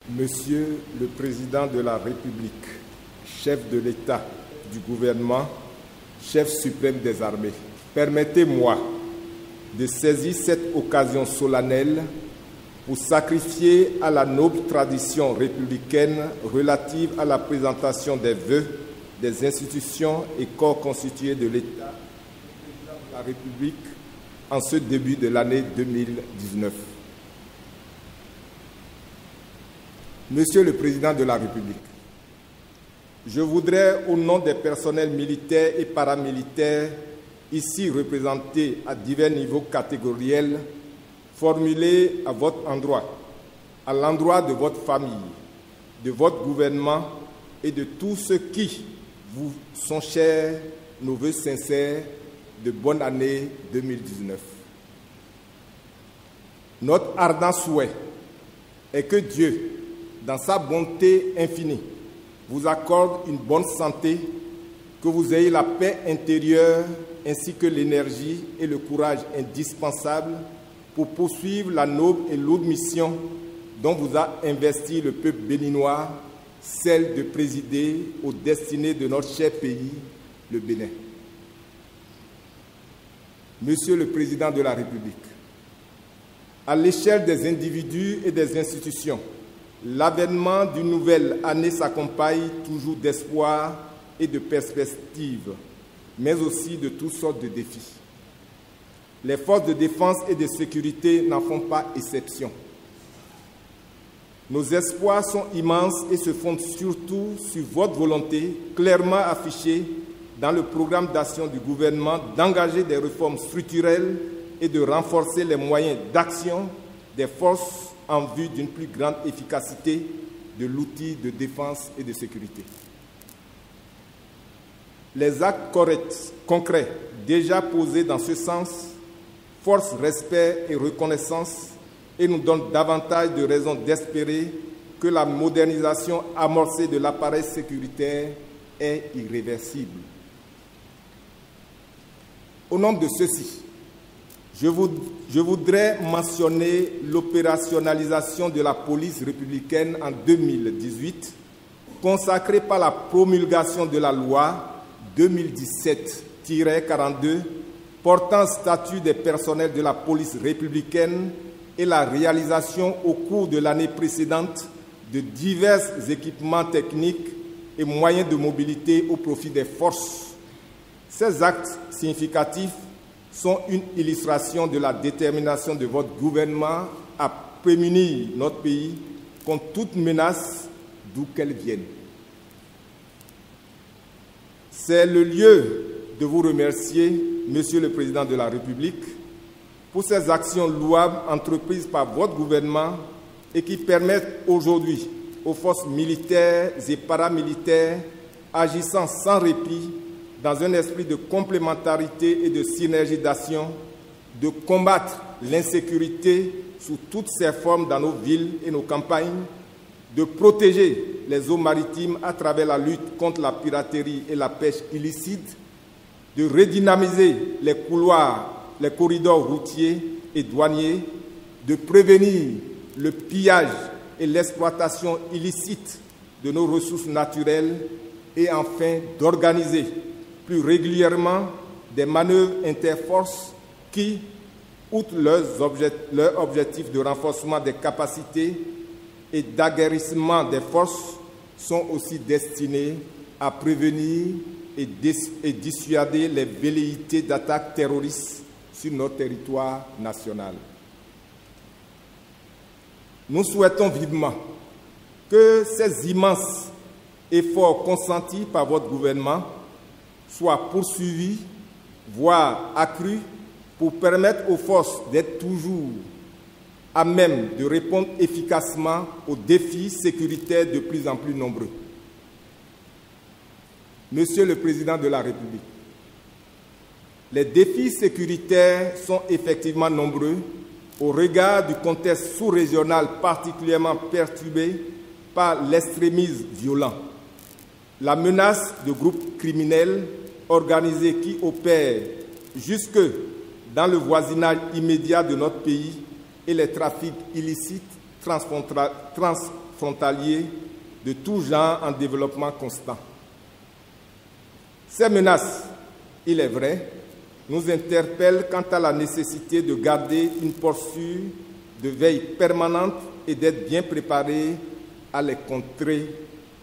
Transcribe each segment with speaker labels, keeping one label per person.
Speaker 1: Monsieur le Président de la République, chef de l'État, du gouvernement, chef suprême des armées, permettez-moi de saisir cette occasion solennelle pour sacrifier à la noble tradition républicaine relative à la présentation des vœux des institutions et corps constitués de l'État de la République en ce début de l'année 2019. Monsieur le Président de la République, je voudrais, au nom des personnels militaires et paramilitaires ici représentés à divers niveaux catégoriels, formuler à votre endroit, à l'endroit de votre famille, de votre gouvernement et de tous ceux qui vous sont chers, nos vœux sincères de bonne année 2019. Notre ardent souhait est que Dieu, dans sa bonté infinie, vous accorde une bonne santé, que vous ayez la paix intérieure ainsi que l'énergie et le courage indispensables pour poursuivre la noble et lourde mission dont vous a investi le peuple béninois, celle de présider aux destinées de notre cher pays, le Bénin. Monsieur le Président de la République, à l'échelle des individus et des institutions, l'avènement d'une nouvelle année s'accompagne toujours d'espoir et de perspectives, mais aussi de toutes sortes de défis. Les forces de défense et de sécurité n'en font pas exception. Nos espoirs sont immenses et se fondent surtout sur votre volonté, clairement affichée dans le programme d'action du gouvernement, d'engager des réformes structurelles et de renforcer les moyens d'action des forces en vue d'une plus grande efficacité de l'outil de défense et de sécurité. Les actes concrets déjà posés dans ce sens forcent respect et reconnaissance et nous donnent davantage de raisons d'espérer que la modernisation amorcée de l'appareil sécuritaire est irréversible. Au nom de ceci, je voudrais mentionner l'opérationnalisation de la police républicaine en 2018, consacrée par la promulgation de la loi 2017-42 portant statut des personnels de la police républicaine et la réalisation au cours de l'année précédente de divers équipements techniques et moyens de mobilité au profit des forces. Ces actes significatifs sont une illustration de la détermination de votre gouvernement à prémunir notre pays contre toute menace d'où qu'elle vienne. C'est le lieu de vous remercier, Monsieur le Président de la République, pour ces actions louables entreprises par votre gouvernement et qui permettent aujourd'hui aux forces militaires et paramilitaires, agissant sans répit, dans un esprit de complémentarité et de synergie d'action, de combattre l'insécurité sous toutes ses formes dans nos villes et nos campagnes, de protéger les eaux maritimes à travers la lutte contre la piraterie et la pêche illicite, de redynamiser les couloirs, les corridors routiers et douaniers, de prévenir le pillage et l'exploitation illicite de nos ressources naturelles et enfin d'organiser plus régulièrement des manœuvres interforces qui, outre leur objectif de renforcement des capacités et d'aguerrissement des forces, sont aussi destinées à prévenir et dissuader les velléités d'attaques terroristes sur notre territoire national. Nous souhaitons vivement que ces immenses efforts consentis par votre gouvernement soient poursuivis, voire accrus, pour permettre aux forces d'être toujours à même de répondre efficacement aux défis sécuritaires de plus en plus nombreux. Monsieur le Président de la République, les défis sécuritaires sont effectivement nombreux au regard du contexte sous-régional particulièrement perturbé par l'extrémisme violent, la menace de groupes criminels organisés qui opèrent jusque dans le voisinage immédiat de notre pays et les trafics illicites frontaliers de tout genre en développement constant. Ces menaces, il est vrai, nous interpellent quant à la nécessité de garder une posture de veille permanente et d'être bien préparés à les contrer,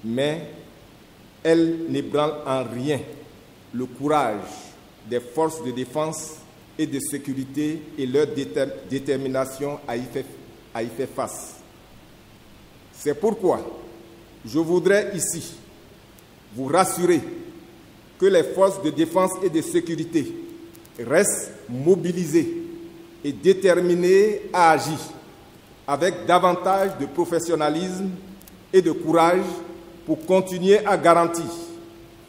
Speaker 1: mais elles n'ébranlent en rien le courage des forces de défense et de sécurité et leur détermination à y faire face. C'est pourquoi je voudrais ici vous rassurer que les forces de défense et de sécurité restent mobilisées et déterminées à agir avec davantage de professionnalisme et de courage pour continuer à garantir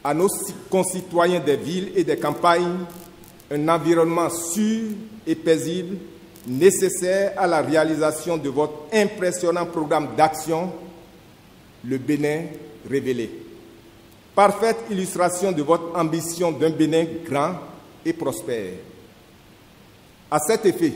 Speaker 1: à nos concitoyens des villes et des campagnes un environnement sûr et paisible nécessaire à la réalisation de votre impressionnant programme d'action, le Bénin révélé. Parfaite illustration de votre ambition d'un Bénin grand et prospère. À cet effet,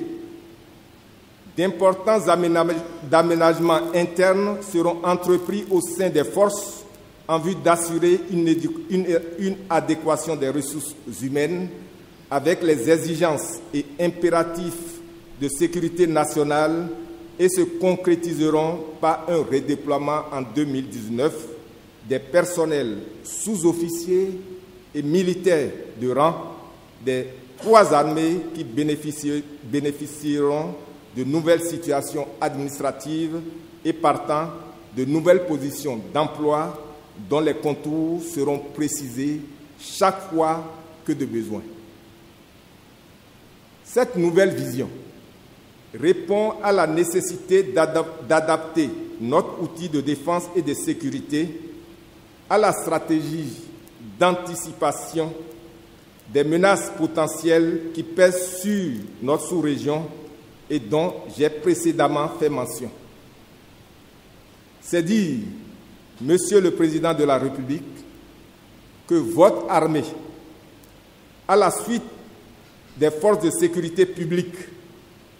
Speaker 1: d'importants aménagements internes seront entrepris au sein des forces en vue d'assurer une adéquation des ressources humaines avec les exigences et impératifs de sécurité nationale et se concrétiseront par un redéploiement en 2019 des personnels sous-officiers et militaires de rang des 3 armées qui bénéficieront de nouvelles situations administratives et partant de nouvelles positions d'emploi dont les contours seront précisés chaque fois que de besoin. Cette nouvelle vision répond à la nécessité d'adapter notre outil de défense et de sécurité à la stratégie d'anticipation des menaces potentielles qui pèsent sur notre sous-région et dont j'ai précédemment fait mention. C'est dire, Monsieur le Président de la République, que votre armée, à la suite des forces de sécurité publique,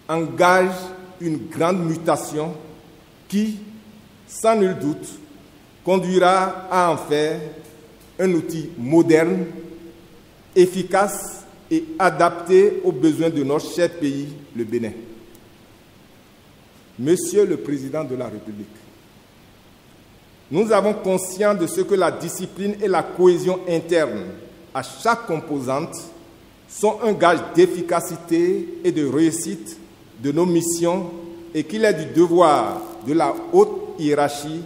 Speaker 1: engage une grande mutation qui, sans nul doute, conduira à en faire un outil moderne, efficace et adapté aux besoins de notre cher pays, le Bénin. Monsieur le Président de la République, nous avons conscience de ce que la discipline et la cohésion interne à chaque composante sont un gage d'efficacité et de réussite de nos missions et qu'il est du devoir de la haute hiérarchie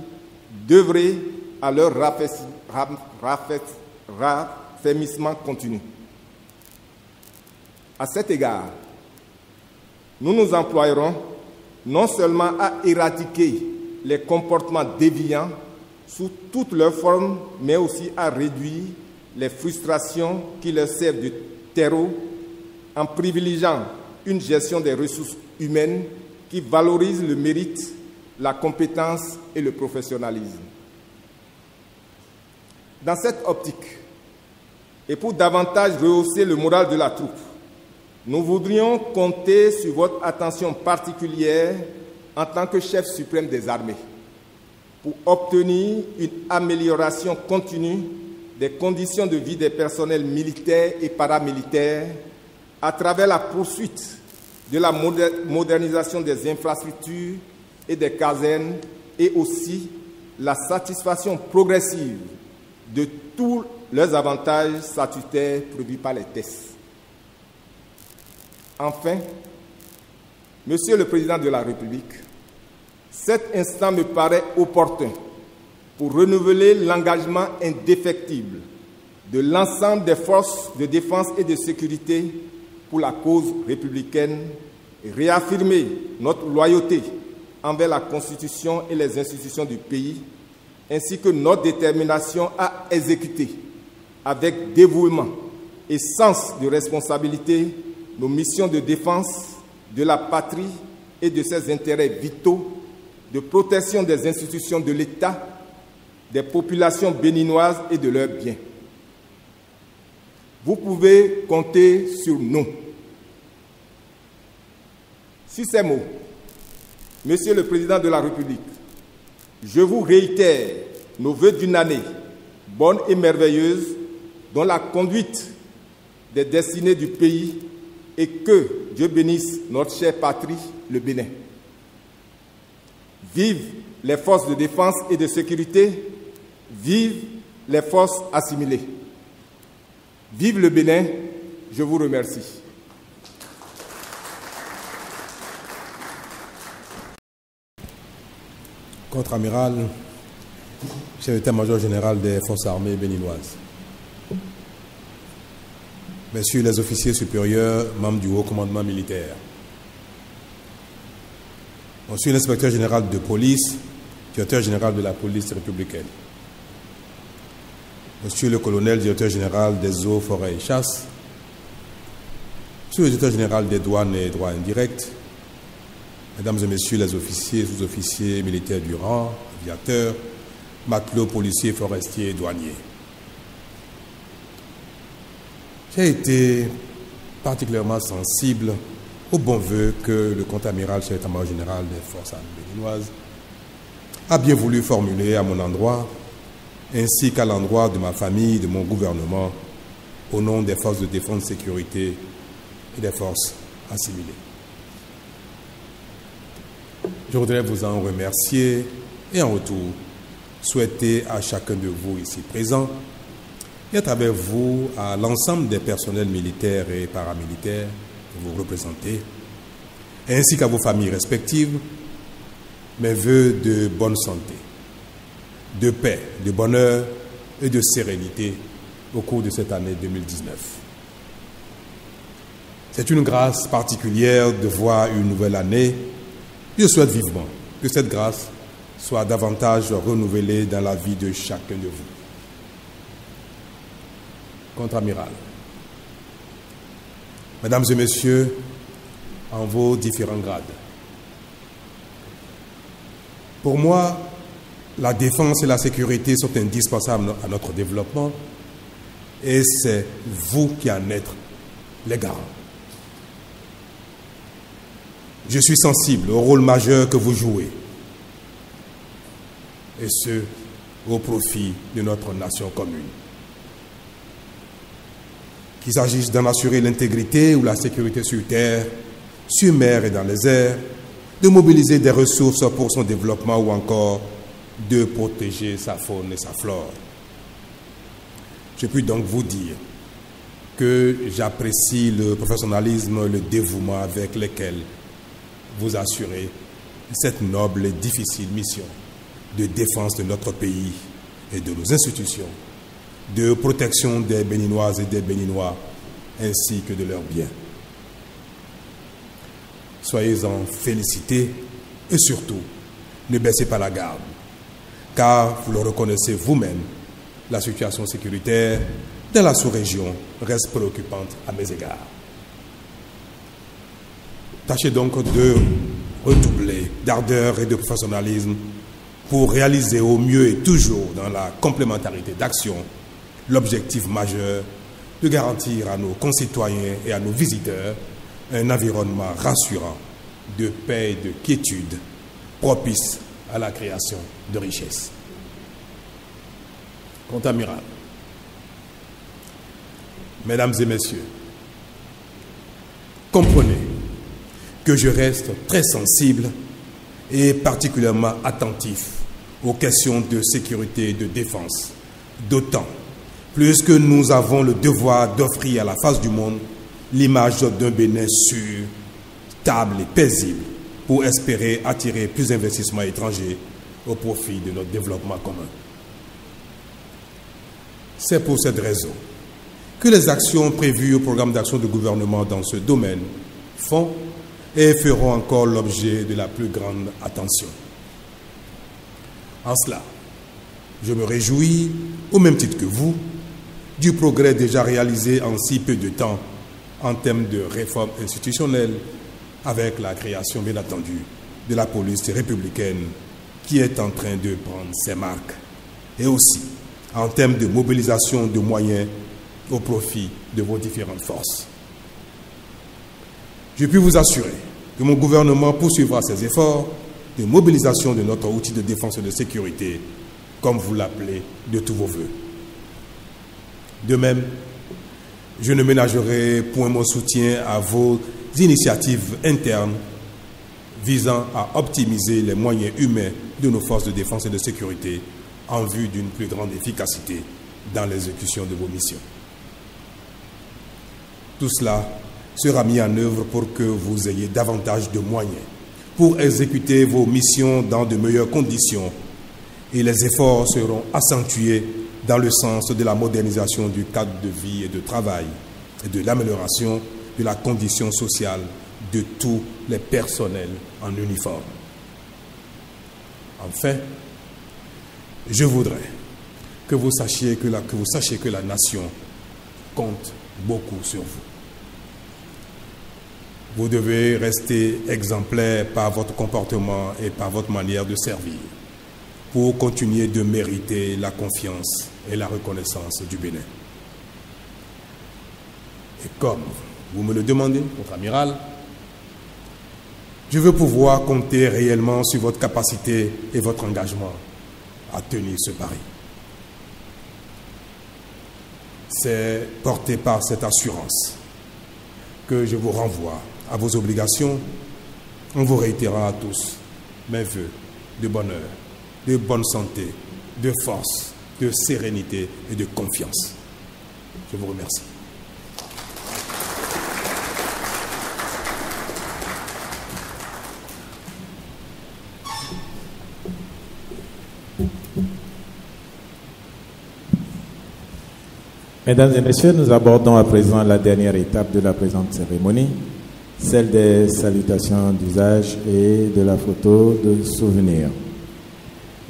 Speaker 1: d'œuvrer à leur raffermissement continu. À cet égard, nous nous emploierons non seulement à éradiquer les comportements déviants sous toutes leurs formes, mais aussi à réduire les frustrations qui leur servent de terreau en privilégiant une gestion des ressources humaines qui valorise le mérite, la compétence et le professionnalisme. Dans cette optique, et pour davantage rehausser le moral de la troupe, nous voudrions compter sur votre attention particulière en tant que chef suprême des armées pour obtenir une amélioration continue des conditions de vie des personnels militaires et paramilitaires à travers la poursuite de la modernisation des infrastructures et des casernes et aussi la satisfaction progressive de tous leurs avantages statutaires prévus par les textes. Enfin, Monsieur le Président de la République, cet instant me paraît opportun pour renouveler l'engagement indéfectible de l'ensemble des forces de défense et de sécurité pour la cause républicaine et réaffirmer notre loyauté envers la Constitution et les institutions du pays, ainsi que notre détermination à exécuter avec dévouement et sens de responsabilité nos missions de défense de la patrie et de ses intérêts vitaux, de protection des institutions de l'État, des populations béninoises et de leurs biens. Vous pouvez compter sur nous. Sur ces mots, Monsieur le Président de la République, je vous réitère nos vœux d'une année bonne et merveilleuse dans la conduite des destinées du pays et que Dieu bénisse notre chère patrie, le Bénin. Vive les forces de défense et de sécurité, vive les forces assimilées. Vive le Bénin, je vous remercie.
Speaker 2: Contre-amiral, chef d'état-major général des forces armées béninoises. Messieurs les officiers supérieurs, membres du haut commandement militaire. Monsieur l'inspecteur général de police, directeur général de la police républicaine. Monsieur le colonel, directeur général des eaux, forêts et chasses. Monsieur le directeur général des douanes et droits indirects. Mesdames et messieurs les officiers, sous-officiers militaires du rang, aviateurs, matelots, policiers, forestiers et douaniers. J'ai été particulièrement sensible aux bons vœux que le contre-amiral chef d'état-major général des forces armées béninoises a bien voulu formuler à mon endroit, ainsi qu'à l'endroit de ma famille, de mon gouvernement, au nom des forces de défense, de sécurité et des forces assimilées. Je voudrais vous en remercier et en retour souhaiter à chacun de vous ici présent et à travers vous à l'ensemble des personnels militaires et paramilitaires que vous représentez, ainsi qu'à vos familles respectives, mes vœux de bonne santé, de paix, de bonheur et de sérénité au cours de cette année 2019. C'est une grâce particulière de voir une nouvelle année. Je souhaite vivement que cette grâce soit davantage renouvelée dans la vie de chacun de vous. Contre-amiral, Mesdames et Messieurs, en vos différents grades, pour moi, la défense et la sécurité sont indispensables à notre développement et c'est vous qui en êtes les garants. Je suis sensible au rôle majeur que vous jouez, et ce, au profit de notre nation commune. Qu'il s'agisse d'en assurer l'intégrité ou la sécurité sur terre, sur mer et dans les airs, de mobiliser des ressources pour son développement ou encore de protéger sa faune et sa flore. Je puis donc vous dire que j'apprécie le professionnalisme, le dévouement avec lesquels vous assurez cette noble et difficile mission de défense de notre pays et de nos institutions, de protection des Béninoises et des Béninois, ainsi que de leurs biens. Soyez-en félicités et surtout, ne baissez pas la garde, car vous le reconnaissez vous-même, la situation sécuritaire dans la sous-région reste préoccupante à mes égards. Tâchez donc de redoubler d'ardeur et de professionnalisme pour réaliser au mieux et toujours dans la complémentarité d'action l'objectif majeur de garantir à nos concitoyens et à nos visiteurs un environnement rassurant de paix et de quiétude propice à la création de richesses. Contre-amiral, Mesdames et Messieurs, comprenez que je reste très sensible et particulièrement attentif aux questions de sécurité et de défense, d'autant plus que nous avons le devoir d'offrir à la face du monde l'image d'un Bénin sûr, stable et paisible pour espérer attirer plus d'investissements étrangers au profit de notre développement commun. C'est pour cette raison que les actions prévues au programme d'action du gouvernement dans ce domaine font et feront encore l'objet de la plus grande attention. En cela, je me réjouis, au même titre que vous, du progrès déjà réalisé en si peu de temps en termes de réforme institutionnelle, avec la création, bien entendu, de la police républicaine qui est en train de prendre ses marques, et aussi en termes de mobilisation de moyens au profit de vos différentes forces. Je puis vous assurer que mon gouvernement poursuivra ses efforts de mobilisation de notre outil de défense et de sécurité, comme vous l'appelez de tous vos voeux. De même, je ne ménagerai point mon soutien à vos initiatives internes visant à optimiser les moyens humains de nos forces de défense et de sécurité en vue d'une plus grande efficacité dans l'exécution de vos missions. Tout cela sera mis en œuvre pour que vous ayez davantage de moyens pour exécuter vos missions dans de meilleures conditions, et les efforts seront accentués dans le sens de la modernisation du cadre de vie et de travail et de l'amélioration de la condition sociale de tous les personnels en uniforme. Enfin, je voudrais que vous sachiez que la nation compte beaucoup sur vous. Vous devez rester exemplaire par votre comportement et par votre manière de servir pour continuer de mériter la confiance et la reconnaissance du Bénin. Et comme vous me le demandez, contre-amiral, je veux pouvoir compter réellement sur votre capacité et votre engagement à tenir ce pari. C'est porté par cette assurance que je vous renvoie à vos obligations en vous réitérant à tous mes vœux de bonheur, de bonne santé, de force, de sérénité et de confiance. Je vous remercie.
Speaker 3: Mesdames et messieurs, nous abordons à présent la dernière étape de la présente cérémonie, celle des salutations d'usage et de la photo de souvenir.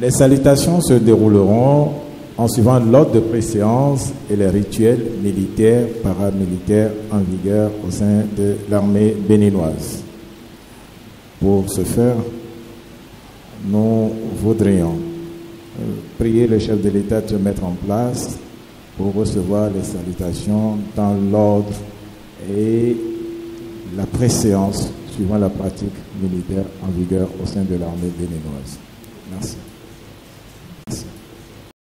Speaker 3: Les salutations se dérouleront en suivant l'ordre de préséance et les rituels militaires, paramilitaires en vigueur au sein de l'armée béninoise. Pour ce faire, nous voudrions prier le chef de l'État de se mettre en place pour recevoir les salutations dans l'ordre et la préséance suivant la pratique militaire en vigueur au sein de l'armée béninoise. Merci.